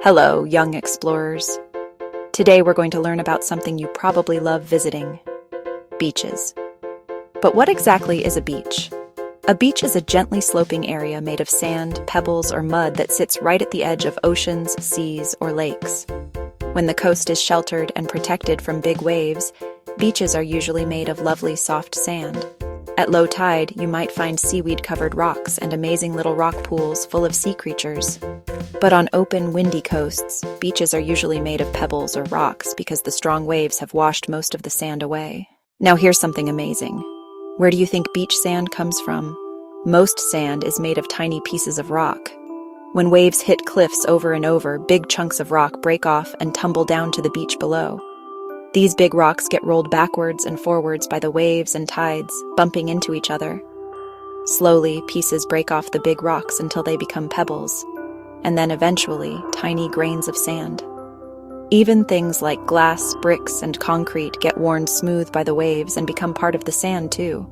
Hello, young explorers. Today we're going to learn about something you probably love visiting: beaches. But what exactly is a beach? A beach is a gently sloping area made of sand, pebbles, or mud that sits right at the edge of oceans, seas, or lakes. When the coast is sheltered and protected from big waves, beaches are usually made of lovely soft sand. At low tide, you might find seaweed-covered rocks and amazing little rock pools full of sea creatures. But on open, windy coasts, beaches are usually made of pebbles or rocks because the strong waves have washed most of the sand away. Now here's something amazing. Where do you think beach sand comes from? Most sand is made of tiny pieces of rock. When waves hit cliffs over and over, big chunks of rock break off and tumble down to the beach below. These big rocks get rolled backwards and forwards by the waves and tides, bumping into each other. Slowly, pieces break off the big rocks until they become pebbles, and then eventually, tiny grains of sand. Even things like glass, bricks, and concrete get worn smooth by the waves and become part of the sand too.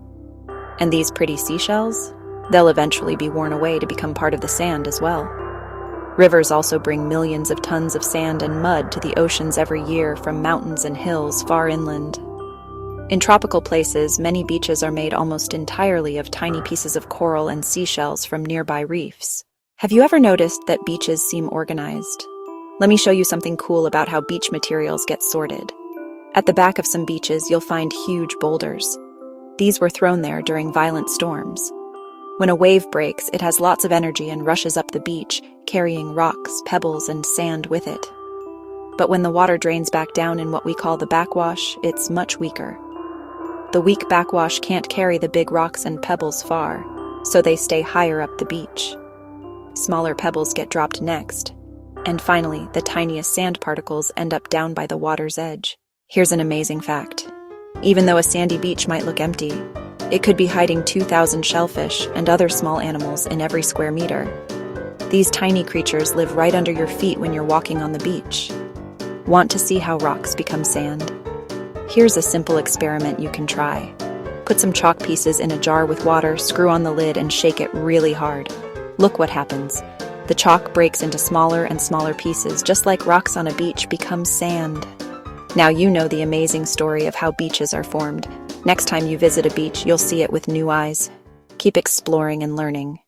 And these pretty seashells? They'll eventually be worn away to become part of the sand as well. Rivers also bring millions of tons of sand and mud to the oceans every year from mountains and hills far inland. In tropical places, many beaches are made almost entirely of tiny pieces of coral and seashells from nearby reefs. Have you ever noticed that beaches seem organized? Let me show you something cool about how beach materials get sorted. At the back of some beaches, you'll find huge boulders. These were thrown there during violent storms. When a wave breaks, it has lots of energy and rushes up the beach, carrying rocks, pebbles, and sand with it. But when the water drains back down in what we call the backwash, it's much weaker. The weak backwash can't carry the big rocks and pebbles far, so they stay higher up the beach. Smaller pebbles get dropped next, and finally, the tiniest sand particles end up down by the water's edge. Here's an amazing fact. Even though a sandy beach might look empty, it could be hiding 2,000 shellfish and other small animals in every square meter. These tiny creatures live right under your feet when you're walking on the beach. Want to see how rocks become sand? Here's a simple experiment you can try. Put some chalk pieces in a jar with water, screw on the lid, and shake it really hard. Look what happens. The chalk breaks into smaller and smaller pieces, just like rocks on a beach become sand. Now you know the amazing story of how beaches are formed. Next time you visit a beach, you'll see it with new eyes. Keep exploring and learning.